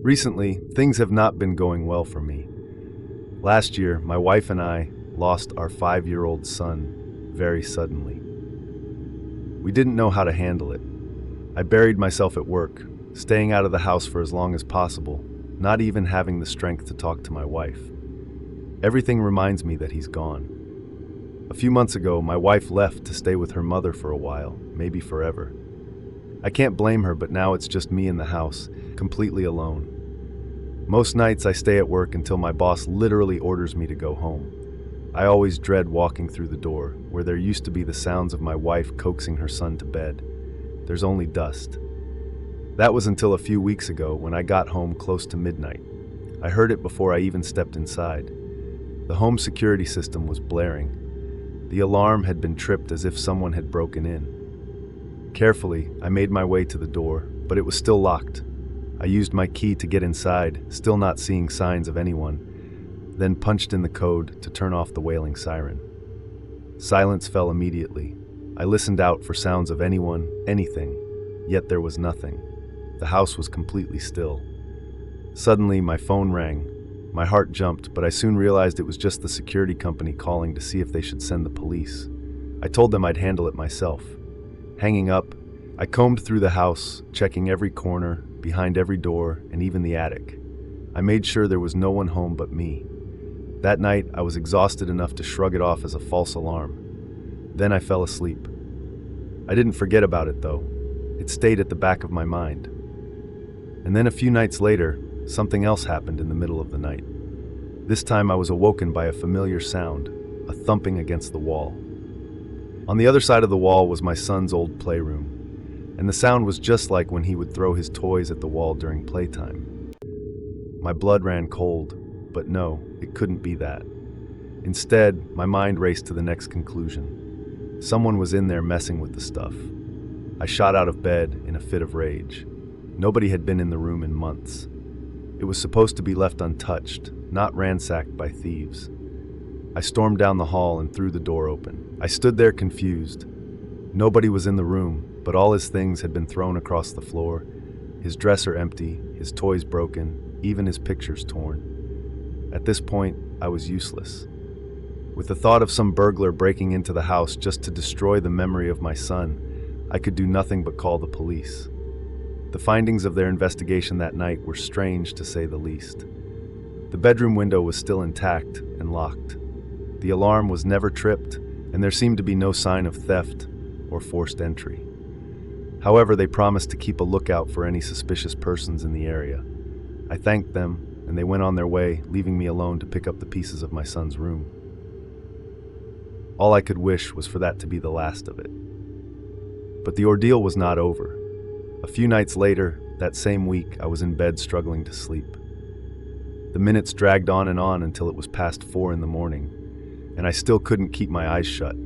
Recently, things have not been going well for me. Last year, my wife and I lost our 5-year-old son very suddenly. We didn't know how to handle it. I buried myself at work, staying out of the house for as long as possible, not even having the strength to talk to my wife. Everything reminds me that he's gone. A few months ago, my wife left to stay with her mother for a while, maybe forever. I can't blame her, but now it's just me in the house, completely alone. Most nights I stay at work until my boss literally orders me to go home. I always dread walking through the door, where there used to be the sounds of my wife coaxing her son to bed. There's only dust. That was until a few weeks ago when I got home close to midnight. I heard it before I even stepped inside. The home security system was blaring. The alarm had been tripped as if someone had broken in. Carefully, I made my way to the door, but it was still locked. I used my key to get inside, still not seeing signs of anyone, then punched in the code to turn off the wailing siren. Silence fell immediately. I listened out for sounds of anyone, anything, yet there was nothing. The house was completely still. Suddenly, my phone rang. My heart jumped, but I soon realized it was just the security company calling to see if they should send the police. I told them I'd handle it myself. Hanging up, I combed through the house, checking every corner, behind every door, and even the attic. I made sure there was no one home but me. That night, I was exhausted enough to shrug it off as a false alarm. Then I fell asleep. I didn't forget about it, though. It stayed at the back of my mind. And then a few nights later, something else happened in the middle of the night. This time I was awoken by a familiar sound, a thumping against the wall. On the other side of the wall was my son's old playroom, and the sound was just like when he would throw his toys at the wall during playtime. My blood ran cold, but no, it couldn't be that. Instead, my mind raced to the next conclusion. Someone was in there messing with the stuff. I shot out of bed in a fit of rage. Nobody had been in the room in months. It was supposed to be left untouched, not ransacked by thieves. I stormed down the hall and threw the door open. I stood there confused. Nobody was in the room, but all his things had been thrown across the floor, his dresser empty, his toys broken, even his pictures torn. At this point, I was useless. With the thought of some burglar breaking into the house just to destroy the memory of my son, I could do nothing but call the police. The findings of their investigation that night were strange, to say the least. The bedroom window was still intact and locked. The alarm was never tripped, and there seemed to be no sign of theft or forced entry. However, they promised to keep a lookout for any suspicious persons in the area. I thanked them, and they went on their way, leaving me alone to pick up the pieces of my son's room. All I could wish was for that to be the last of it. But the ordeal was not over. A few nights later, that same week, I was in bed struggling to sleep. The minutes dragged on until it was past 4 in the morning, and I still couldn't keep my eyes shut.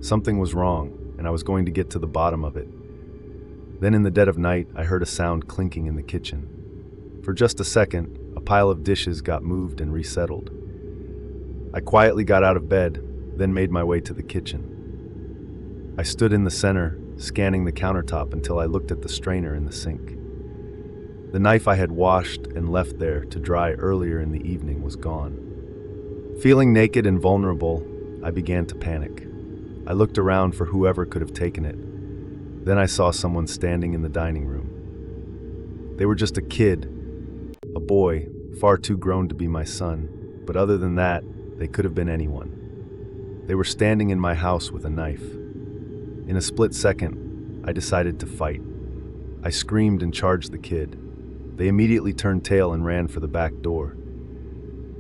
Something was wrong, and I was going to get to the bottom of it. Then in the dead of night, I heard a sound clinking in the kitchen. For just a second, a pile of dishes got moved and resettled. I quietly got out of bed, then made my way to the kitchen. I stood in the center, scanning the countertop until I looked at the strainer in the sink. The knife I had washed and left there to dry earlier in the evening was gone. Feeling naked and vulnerable, I began to panic. I looked around for whoever could have taken it. Then I saw someone standing in the dining room. They were just a kid, a boy, far too grown to be my son, but other than that, they could have been anyone. They were standing in my house with a knife. In a split second, I decided to fight. I screamed and charged the kid. They immediately turned tail and ran for the back door.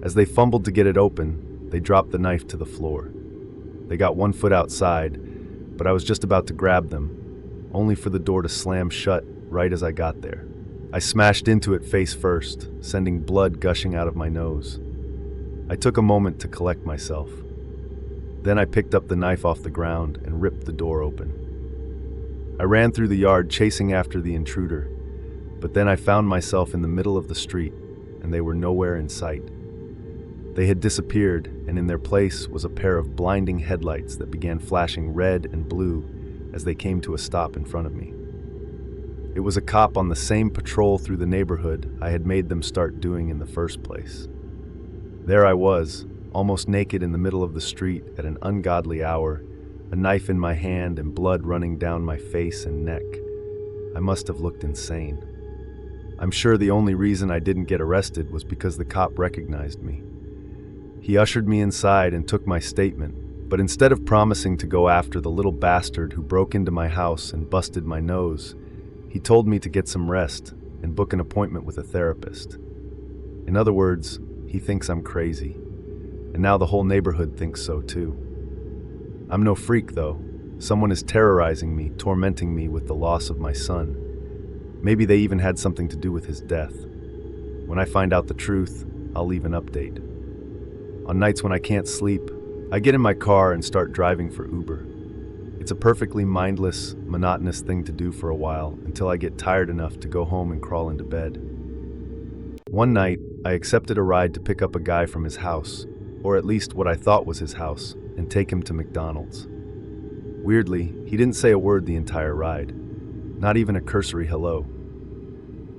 As they fumbled to get it open, they dropped the knife to the floor. They got one foot outside, but I was just about to grab them, only for the door to slam shut right as I got there. I smashed into it face first, sending blood gushing out of my nose. I took a moment to collect myself. Then I picked up the knife off the ground and ripped the door open. I ran through the yard chasing after the intruder, but then I found myself in the middle of the street, and they were nowhere in sight. They had disappeared, and in their place was a pair of blinding headlights that began flashing red and blue as they came to a stop in front of me. It was a cop on the same patrol through the neighborhood I had made them start doing in the first place. There I was, almost naked in the middle of the street at an ungodly hour, a knife in my hand and blood running down my face and neck. I must have looked insane. I'm sure the only reason I didn't get arrested was because the cop recognized me. He ushered me inside and took my statement, but instead of promising to go after the little bastard who broke into my house and busted my nose, he told me to get some rest and book an appointment with a therapist. In other words, he thinks I'm crazy, and now the whole neighborhood thinks so too. I'm no freak though. Someone is terrorizing me, tormenting me with the loss of my son. Maybe they even had something to do with his death. When I find out the truth, I'll leave an update. On nights when I can't sleep, I get in my car and start driving for Uber. It's a perfectly mindless, monotonous thing to do for a while until I get tired enough to go home and crawl into bed. One night, I accepted a ride to pick up a guy from his house, or at least what I thought was his house, and take him to McDonald's. Weirdly, he didn't say a word the entire ride, not even a cursory hello.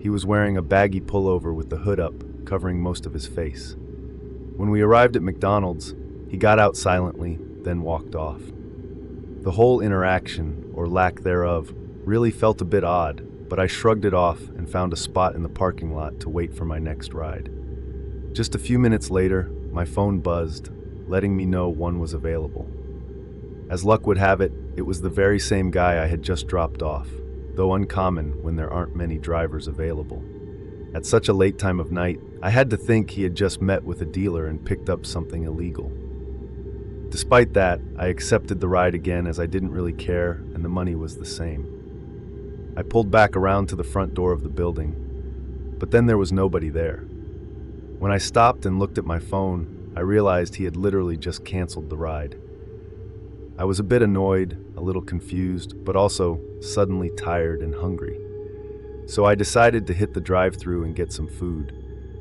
He was wearing a baggy pullover with the hood up, covering most of his face. When we arrived at McDonald's, he got out silently, then walked off. The whole interaction, or lack thereof, really felt a bit odd, but I shrugged it off and found a spot in the parking lot to wait for my next ride. Just a few minutes later, my phone buzzed, letting me know one was available. As luck would have it, it was the very same guy I had just dropped off, though uncommon when there aren't many drivers available. At such a late time of night, I had to think he had just met with a dealer and picked up something illegal. Despite that, I accepted the ride again as I didn't really care and the money was the same. I pulled back around to the front door of the building, but then there was nobody there. When I stopped and looked at my phone, I realized he had literally just canceled the ride. I was a bit annoyed, a little confused, but also suddenly tired and hungry. So I decided to hit the drive-thru and get some food,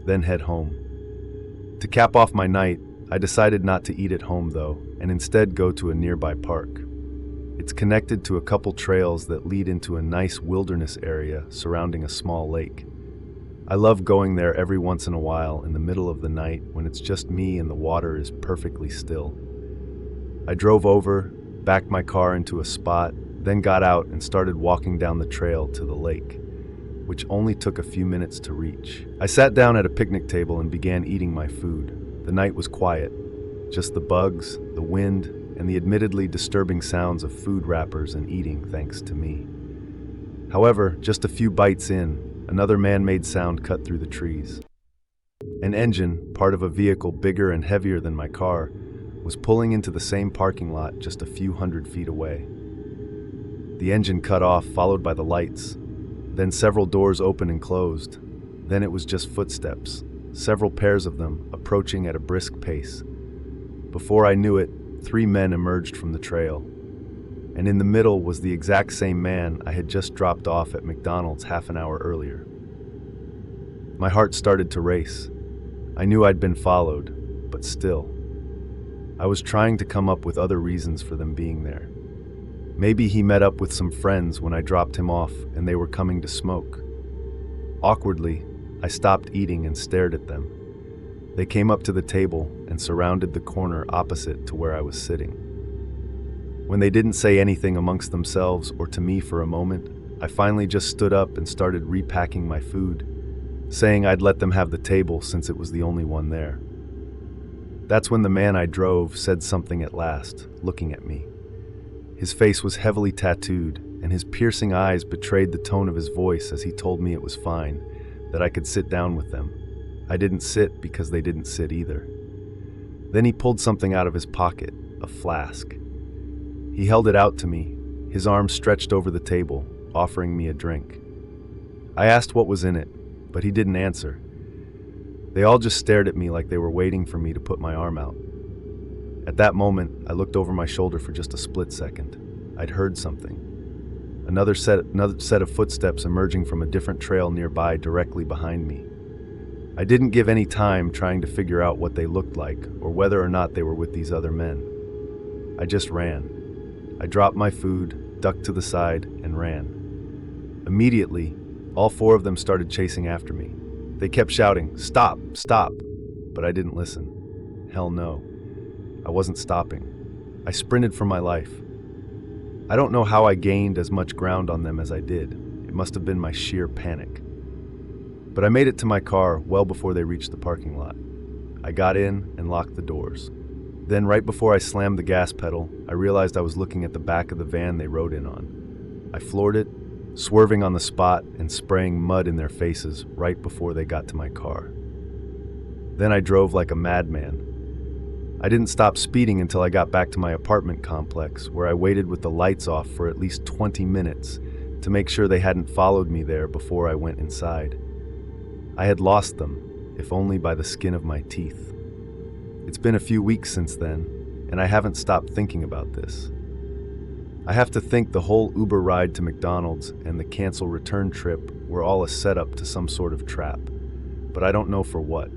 then head home. To cap off my night, I decided not to eat at home though, and instead go to a nearby park. It's connected to a couple trails that lead into a nice wilderness area surrounding a small lake. I love going there every once in a while in the middle of the night when it's just me and the water is perfectly still. I drove over, backed my car into a spot, then got out and started walking down the trail to the lake, which only took a few minutes to reach. I sat down at a picnic table and began eating my food. The night was quiet, just the bugs, the wind, and the admittedly disturbing sounds of food wrappers and eating thanks to me. However, just a few bites in, another man-made sound cut through the trees. An engine, part of a vehicle bigger and heavier than my car, was pulling into the same parking lot just a few hundred feet away. The engine cut off, followed by the lights. Then several doors opened and closed. Then it was just footsteps, several pairs of them, approaching at a brisk pace. Before I knew it, 3 men emerged from the trail. And in the middle was the exact same man I had just dropped off at McDonald's half an hour earlier. My heart started to race. I knew I'd been followed, but still. I was trying to come up with other reasons for them being there. Maybe he met up with some friends when I dropped him off and they were coming to smoke. Awkwardly, I stopped eating and stared at them. They came up to the table and surrounded the corner opposite to where I was sitting. When they didn't say anything amongst themselves or to me for a moment, I finally just stood up and started repacking my food, saying I'd let them have the table since it was the only one there. That's when the man I drove said something at last, looking at me. His face was heavily tattooed, and his piercing eyes betrayed the tone of his voice as he told me it was fine, that I could sit down with them. I didn't sit because they didn't sit either. Then he pulled something out of his pocket, a flask. He held it out to me, his arm stretched over the table, offering me a drink. I asked what was in it, but he didn't answer. They all just stared at me like they were waiting for me to put my arm out. At that moment, I looked over my shoulder for just a split second. I'd heard something. Another set of footsteps emerging from a different trail nearby directly behind me. I didn't give any time trying to figure out what they looked like or whether or not they were with these other men. I just ran. I dropped my food, ducked to the side, and ran. Immediately, all four of them started chasing after me. They kept shouting, "Stop, stop," but I didn't listen. Hell no. I wasn't stopping. I sprinted for my life. I don't know how I gained as much ground on them as I did. It must have been my sheer panic. But I made it to my car well before they reached the parking lot. I got in and locked the doors. Then, right before I slammed the gas pedal, I realized I was looking at the back of the van they rode in on. I floored it, swerving on the spot and spraying mud in their faces right before they got to my car. Then I drove like a madman. I didn't stop speeding until I got back to my apartment complex, where I waited with the lights off for at least 20 minutes to make sure they hadn't followed me there before I went inside. I had lost them, if only by the skin of my teeth. It's been a few weeks since then, and I haven't stopped thinking about this. I have to think the whole Uber ride to McDonald's and the cancel return trip were all a setup to some sort of trap, but I don't know for what.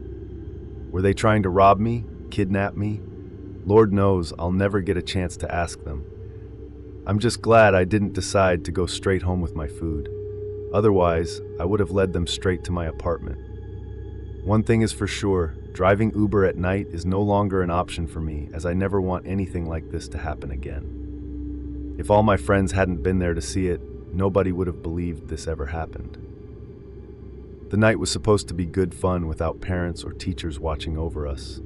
Were they trying to rob me, kidnap me? Lord knows I'll never get a chance to ask them. I'm just glad I didn't decide to go straight home with my food. Otherwise, I would have led them straight to my apartment. One thing is for sure, driving Uber at night is no longer an option for me, as I never want anything like this to happen again. If all my friends hadn't been there to see it, nobody would have believed this ever happened. The night was supposed to be good fun without parents or teachers watching over us.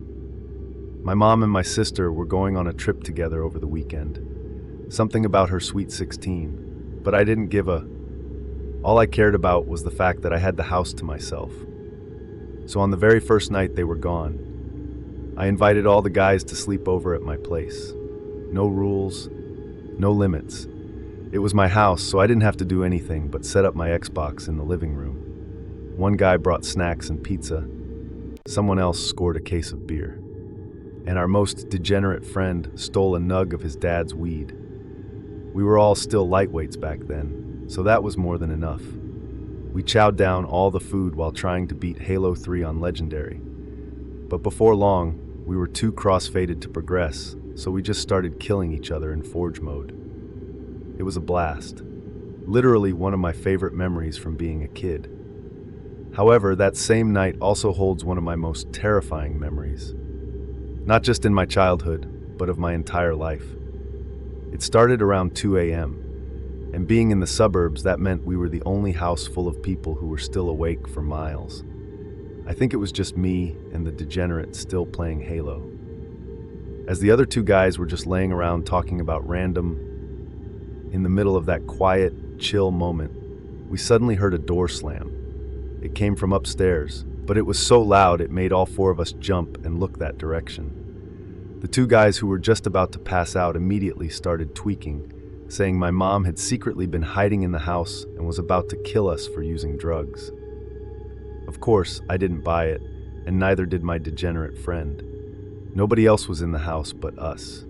My mom and my sister were going on a trip together over the weekend. Something about her sweet 16, but I didn't give a. All I cared about was the fact that I had the house to myself. So on the very first night they were gone, I invited all the guys to sleep over at my place. No rules, no limits. It was my house, so I didn't have to do anything but set up my Xbox in the living room. One guy brought snacks and pizza. Someone else scored a case of beer. And our most degenerate friend stole a nug of his dad's weed. We were all still lightweights back then, so that was more than enough. We chowed down all the food while trying to beat Halo 3 on Legendary. But before long, we were too cross-faded to progress, so we just started killing each other in Forge mode. It was a blast. Literally one of my favorite memories from being a kid. However, that same night also holds one of my most terrifying memories. Not just in my childhood, but of my entire life. It started around 2 a.m., and being in the suburbs, that meant we were the only house full of people who were still awake for miles. I think it was just me and the degenerate still playing Halo. As the other two guys were just laying around talking about random, in the middle of that quiet, chill moment, we suddenly heard a door slam. It came from upstairs, but it was so loud it made all four of us jump and look that direction. The two guys who were just about to pass out immediately started tweaking, saying my mom had secretly been hiding in the house and was about to kill us for using drugs. Of course, I didn't buy it, and neither did my degenerate friend. Nobody else was in the house but us.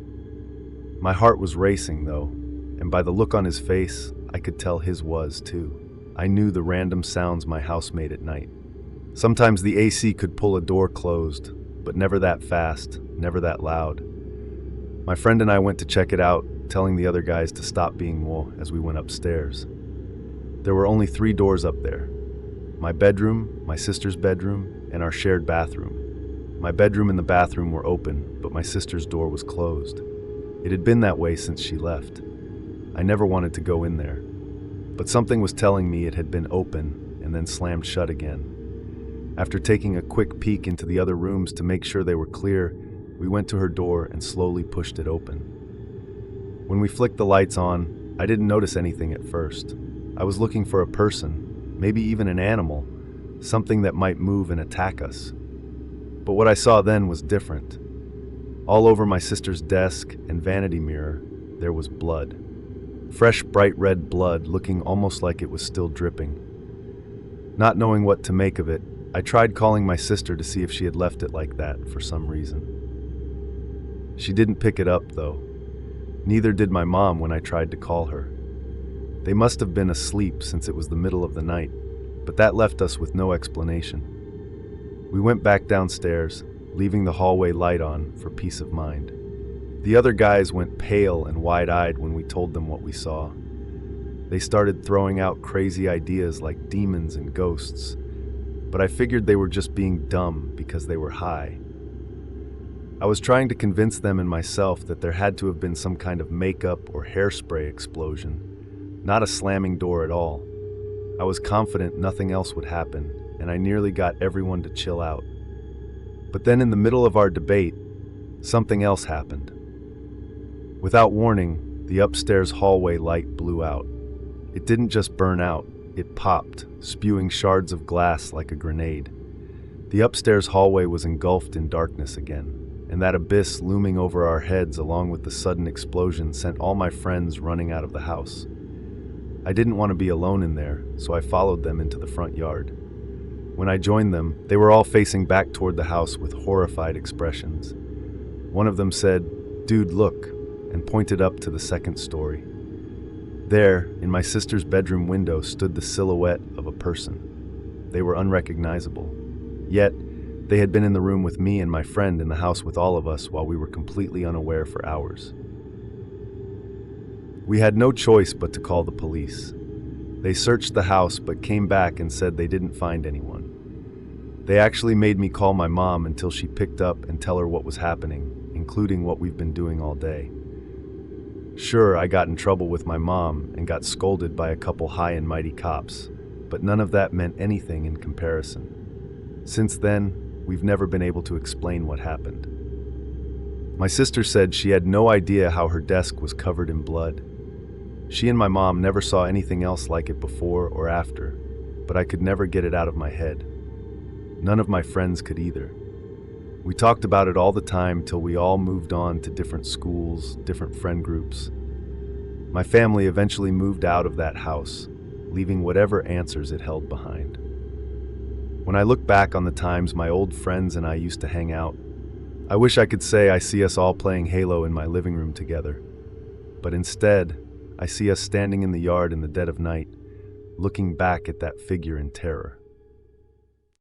My heart was racing, though, and by the look on his face, I could tell his was, too. I knew the random sounds my house made at night. Sometimes the AC could pull a door closed, but never that fast, never that loud. My friend and I went to check it out, telling the other guys to stop being woe as we went upstairs. There were only 3 doors up there. My bedroom, my sister's bedroom, and our shared bathroom. My bedroom and the bathroom were open, but my sister's door was closed. It had been that way since she left. I never wanted to go in there, but something was telling me it had been open and then slammed shut again. After taking a quick peek into the other rooms to make sure they were clear, we went to her door and slowly pushed it open. When we flicked the lights on, I didn't notice anything at first. I was looking for a person, maybe even an animal, something that might move and attack us. But what I saw then was different. All over my sister's desk and vanity mirror, there was blood. Fresh, bright red blood looking almost like it was still dripping. Not knowing what to make of it, I tried calling my sister to see if she had left it like that for some reason. She didn't pick it up, though. Neither did my mom when I tried to call her. They must have been asleep since it was the middle of the night, but that left us with no explanation. We went back downstairs, leaving the hallway light on for peace of mind. The other guys went pale and wide-eyed when we told them what we saw. They started throwing out crazy ideas like demons and ghosts, but I figured they were just being dumb because they were high. I was trying to convince them and myself that there had to have been some kind of makeup or hairspray explosion, not a slamming door at all. I was confident nothing else would happen, and I nearly got everyone to chill out. But then in the middle of our debate, something else happened. Without warning, the upstairs hallway light blew out. It didn't just burn out, it popped, spewing shards of glass like a grenade. The upstairs hallway was engulfed in darkness again, and that abyss looming over our heads along with the sudden explosion sent all my friends running out of the house. I didn't want to be alone in there, so I followed them into the front yard. When I joined them, they were all facing back toward the house with horrified expressions. One of them said, "Dude, look," and pointed up to the second story. There, in my sister's bedroom window, stood the silhouette of a person. They were unrecognizable. Yet, they had been in the room with me and my friend in the house with all of us while we were completely unaware for hours. We had no choice but to call the police. They searched the house but came back and said they didn't find anyone. They actually made me call my mom until she picked up and tell her what was happening, including what we've been doing all day. Sure, I got in trouble with my mom and got scolded by a couple high and mighty cops, but none of that meant anything in comparison. Since then, we've never been able to explain what happened. My sister said she had no idea how her desk was covered in blood. She and my mom never saw anything else like it before or after, but I could never get it out of my head. None of my friends could either. We talked about it all the time till we all moved on to different schools, different friend groups. My family eventually moved out of that house, leaving whatever answers it held behind. When I look back on the times my old friends and I used to hang out, I wish I could say I see us all playing Halo in my living room together. But instead, I see us standing in the yard in the dead of night, looking back at that figure in terror.